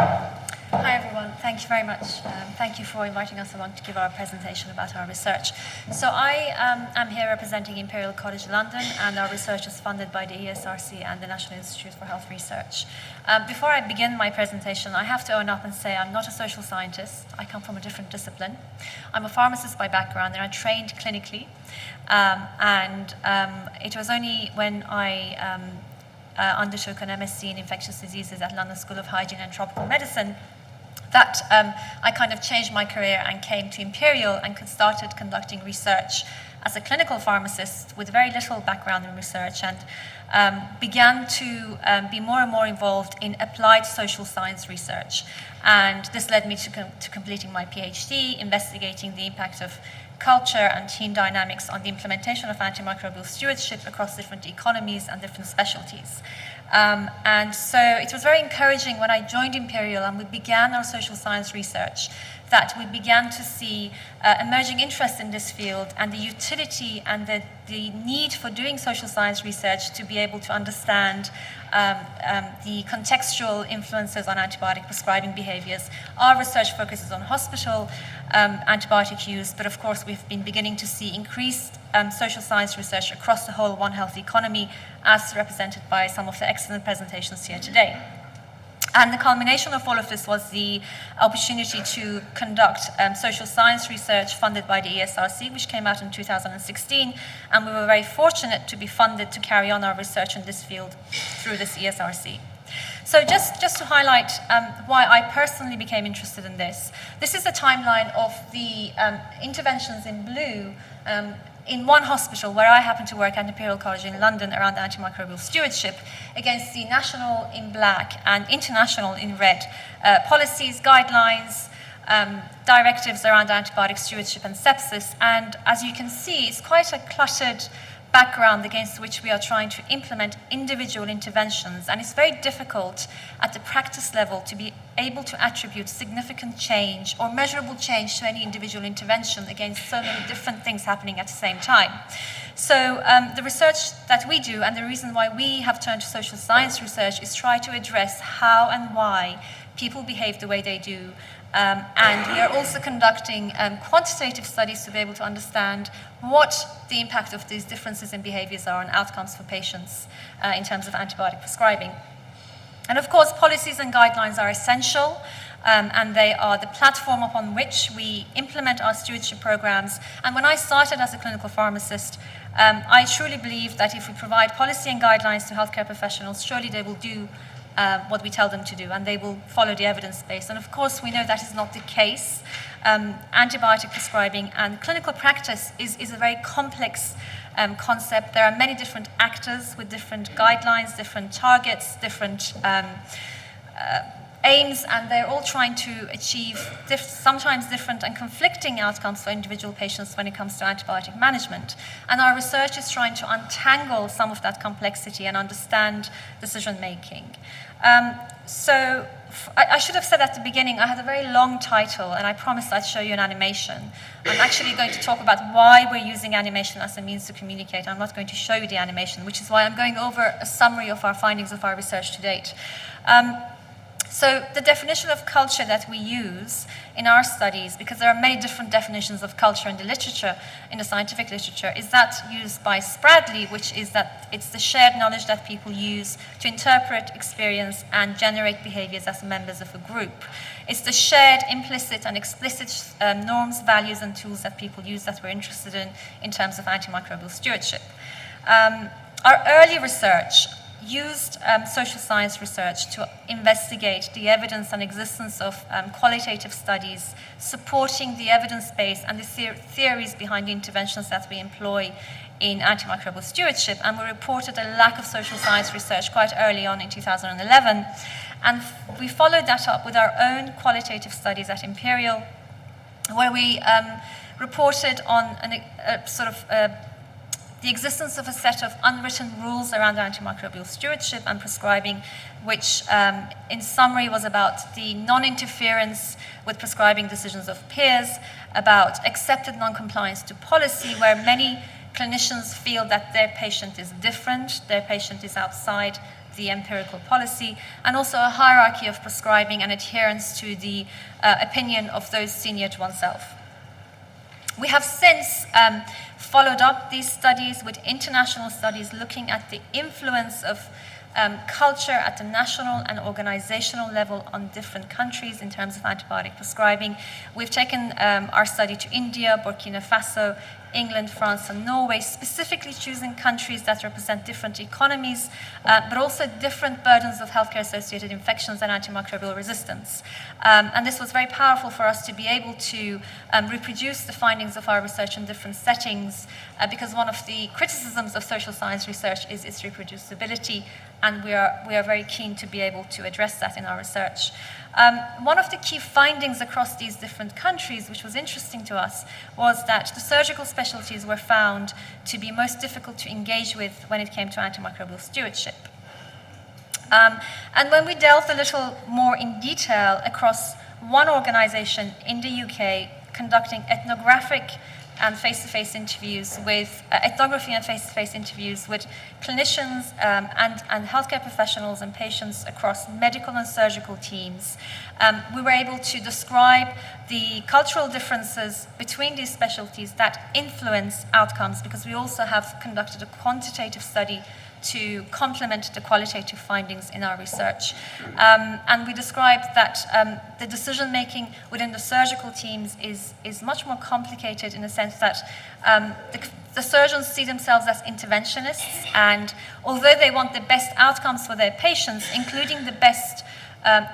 Hi everyone, thank you very much. Thank you for inviting us along to give our presentation about our research. So I am here representing Imperial College London, and our research is funded by the ESRC and the National Institute for Health Research. Before I begin my presentation, I have to own up and say I'm not a social scientist. I come from a different discipline. I'm a pharmacist by background, and I trained clinically. It was only when I undertook an MSc in infectious diseases at London School of Hygiene and Tropical Medicine that I kind of changed my career and came to Imperial and started conducting research as a clinical pharmacist with very little background in research, and began to be more and more involved in applied social science research. And this led me to completing my PhD, investigating the impact of culture and team dynamics on the implementation of antimicrobial stewardship across different economies and different specialties. And so it was very encouraging when I joined Imperial and we began our social science research that we began to see emerging interest in this field and the utility and the need for doing social science research to be able to understand the contextual influences on antibiotic prescribing behaviors. Our research focuses on hospital antibiotic use, but of course we've been beginning to see increased social science research across the whole One Health economy, as represented by some of the excellent presentations here today. And the culmination of all of this was the opportunity to conduct social science research funded by the ESRC, which came out in 2016, and we were very fortunate to be funded to carry on our research in this field through this ESRC. So just to highlight why I personally became interested in this, this is a timeline of the interventions in blue in one hospital where I happen to work at Imperial College in London around antimicrobial stewardship against the national in black and international in red policies, guidelines, directives around antibiotic stewardship and sepsis. And as you can see, it's quite a cluttered background against which we are trying to implement individual interventions, and it's very difficult at the practice level to be able to attribute significant change or measurable change to any individual intervention against so many different things happening at the same time. So the research that we do, and the reason why we have turned to social science research, is try to address how and why people behave the way they do. And we are also conducting quantitative studies to be able to understand what the impact of these differences in behaviors are on outcomes for patients in terms of antibiotic prescribing. And of course, policies and guidelines are essential, and they are the platform upon which we implement our stewardship programs. And when I started as a clinical pharmacist, I truly believe that if we provide policy and guidelines to healthcare professionals, surely they will do what we tell them to do, and they will follow the evidence base. And of course, we know that is not the case. Antibiotic prescribing and clinical practice is a very complex concept. There are many different actors with different guidelines, different targets, different aims, and they're all trying to achieve sometimes different and conflicting outcomes for individual patients when it comes to antibiotic management. And our research is trying to untangle some of that complexity and understand decision making. So I should have said at the beginning, I had a very long title, and I promised I'd show you an animation. I'm actually going to talk about why we're using animation as a means to communicate. I'm not going to show you the animation, which is why I'm going over a summary of our findings of our research to date. So the definition of culture that we use in our studies, because there are many different definitions of culture in the literature, in the scientific literature, is that used by Spradley, which is that it's the shared knowledge that people use to interpret, experience, and generate behaviors as members of a group. It's the shared implicit and explicit norms, values, and tools that people use that we're interested in terms of antimicrobial stewardship. Our early research used social science research to investigate the evidence and existence of qualitative studies supporting the evidence base and the theories behind the interventions that we employ in antimicrobial stewardship, and we reported a lack of social science research quite early on in 2011, and we followed that up with our own qualitative studies at Imperial, where we reported on the existence of a set of unwritten rules around antimicrobial stewardship and prescribing, which in summary was about the non-interference with prescribing decisions of peers, about accepted non-compliance to policy, where many clinicians feel that their patient is different, their patient is outside the empirical policy, and also a hierarchy of prescribing and adherence to the opinion of those senior to oneself. We have since followed up these studies with international studies looking at the influence of culture at the national and organizational level on different countries in terms of antibiotic prescribing. We've taken our study to India, Burkina Faso, England, France, and Norway, specifically choosing countries that represent different economies, but also different burdens of healthcare-associated infections and antimicrobial resistance. And this was very powerful for us to be able to reproduce the findings of our research in different settings, because one of the criticisms of social science research is its reproducibility, and we are very keen to be able to address that in our research. One of the key findings across these different countries, which was interesting to us, was that the surgical specialties were found to be most difficult to engage with when it came to antimicrobial stewardship. And when we delved a little more in detail across one organization in the UK conducting ethnographic and face-to-face interviews with ethnography and face-to-face interviews with clinicians and healthcare professionals and patients across medical and surgical teams. We were able to describe the cultural differences between these specialties that influence outcomes, because we also have conducted a quantitative study to complement the qualitative findings in our research. And we described that the decision-making within the surgical teams is much more complicated in the sense that the surgeons see themselves as interventionists, and although they want the best outcomes for their patients, including the best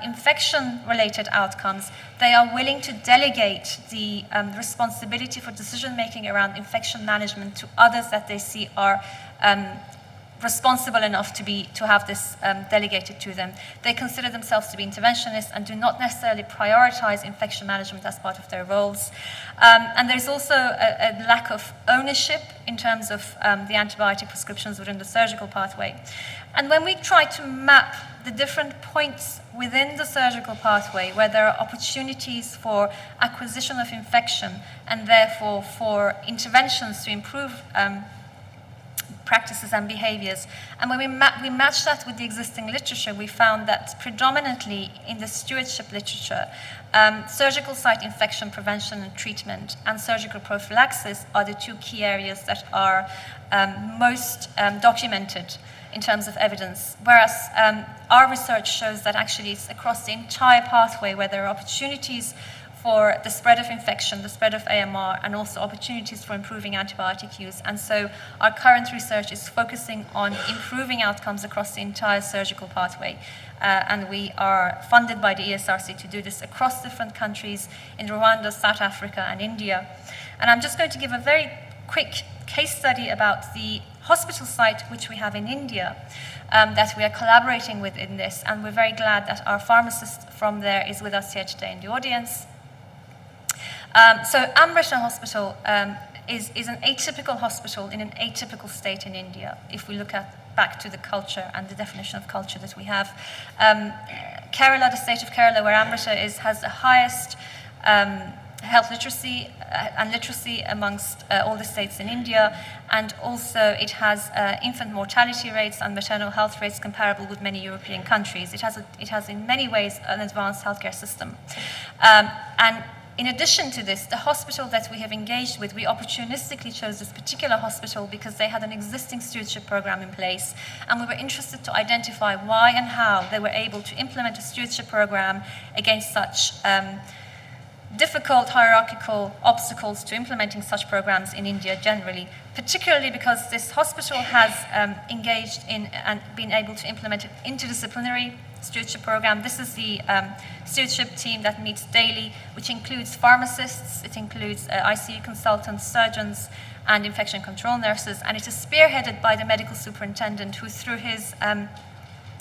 infection-related outcomes, they are willing to delegate the responsibility for decision-making around infection management to others that they see are responsible enough to have this delegated to them. They consider themselves to be interventionists and do not necessarily prioritize infection management as part of their roles. And there's also a lack of ownership in terms of the antibiotic prescriptions within the surgical pathway. And when we try to map the different points within the surgical pathway where there are opportunities for acquisition of infection and therefore for interventions to improve practices and behaviors. And when we matched that with the existing literature, we found that predominantly in the stewardship literature, surgical site infection prevention and treatment and surgical prophylaxis are the two key areas that are most documented in terms of evidence, whereas our research shows that actually it's across the entire pathway where there are opportunities for the spread of infection, the spread of AMR, and also opportunities for improving antibiotic use. And so our current research is focusing on improving outcomes across the entire surgical pathway. And we are funded by the ESRC to do this across different countries in Rwanda, South Africa, and India. And I'm just going to give a very quick case study about the hospital site which we have in India that we are collaborating with in this. And we're very glad that our pharmacist from there is with us here today in the audience. So Amrita Hospital is an atypical hospital in an atypical state in India, if we look back to the culture and the definition of culture that we have. Kerala, the state of Kerala, where Amrita is, has the highest health literacy and literacy amongst all the states in India, and also it has infant mortality rates and maternal health rates comparable with many European countries. It has in many ways an advanced healthcare system. And in addition to this, the hospital that we have engaged with, we opportunistically chose this particular hospital because they had an existing stewardship program in place, and we were interested to identify why and how they were able to implement a stewardship program against such difficult hierarchical obstacles to implementing such programs in India generally, particularly because this hospital has engaged in and been able to implement an interdisciplinary stewardship program. This is the stewardship team that meets daily, which includes pharmacists, it includes ICU consultants, surgeons, and infection control nurses, and it is spearheaded by the medical superintendent, who through his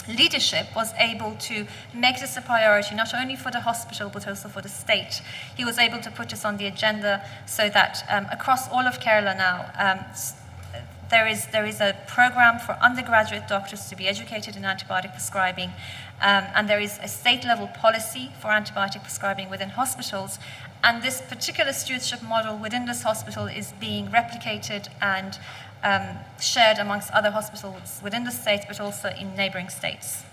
leadership was able to make this a priority not only for the hospital but also for the state. He was able to put this on the agenda so that across all of Kerala now there is a program for undergraduate doctors to be educated in antibiotic prescribing, and there is a state-level policy for antibiotic prescribing within hospitals, and this particular stewardship model within this hospital is being replicated and shared amongst other hospitals within the state, but also in neighboring states.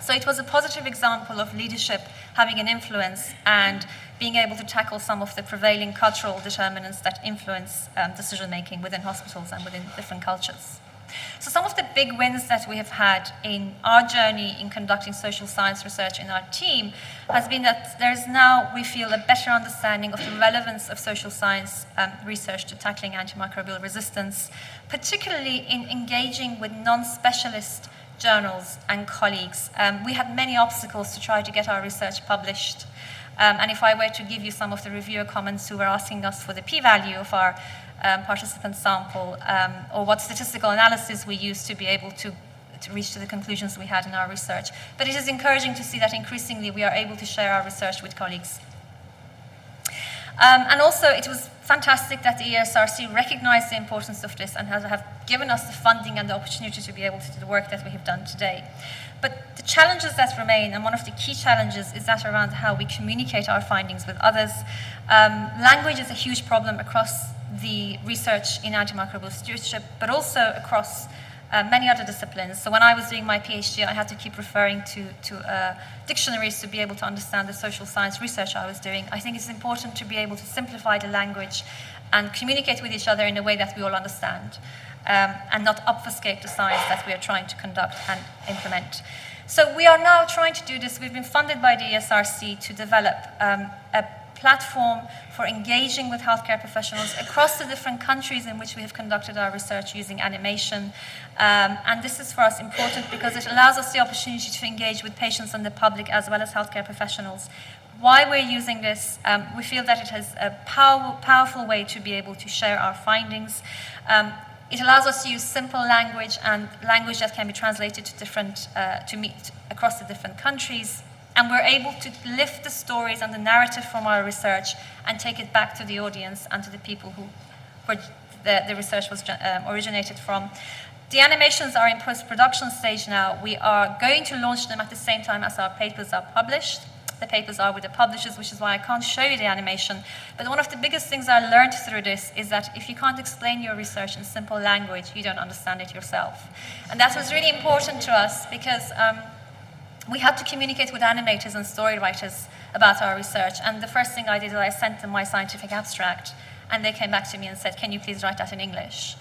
So it was a positive example of leadership having an influence and being able to tackle some of the prevailing cultural determinants that influence decision-making within hospitals and within different cultures. So some of the big wins that we have had in our journey in conducting social science research in our team has been that there is now, we feel, a better understanding of the relevance of social science research to tackling antimicrobial resistance, particularly in engaging with non-specialist journals and colleagues. We had many obstacles to try to get our research published. And if I were to give you some of the reviewer comments who were asking us for the p-value of our participant sample, or what statistical analysis we used to be able to reach to the conclusions we had in our research. But it is encouraging to see that increasingly we are able to share our research with colleagues. And also it was fantastic that the ESRC recognized the importance of this and have given us the funding and the opportunity to be able to do the work that we have done today. But the challenges that remain, and one of the key challenges is that around how we communicate our findings with others. Language is a huge problem across the research in antimicrobial stewardship, but also across many other disciplines. So when I was doing my PhD, I had to keep referring to dictionaries to be able to understand the social science research I was doing. I think it's important to be able to simplify the language and communicate with each other in a way that we all understand, and not obfuscate the science that we are trying to conduct and implement. So we are now trying to do this. We've been funded by the ESRC to develop a platform for engaging with healthcare professionals across the different countries in which we have conducted our research using animation. And this is for us important because it allows us the opportunity to engage with patients and the public as well as healthcare professionals. Why we're using this, we feel that it is a powerful way to be able to share our findings. It allows us to use simple language and language that can be translated to different, to meet across the different countries. And we're able to lift the stories and the narrative from our research and take it back to the audience and to the people who the research was originated from. The animations are in post-production stage now. We are going to launch them at the same time as our papers are published. The papers are with the publishers, which is why I can't show you the animation. But one of the biggest things I learned through this is that if you can't explain your research in simple language, you don't understand it yourself. And that was really important to us because we had to communicate with animators and story writers about our research. And the first thing I did was I sent them my scientific abstract, and they came back to me and said, can you please write that in English?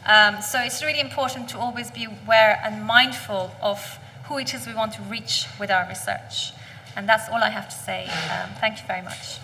So it's really important to always be aware and mindful of who it is we want to reach with our research. And that's all I have to say. Thank you very much.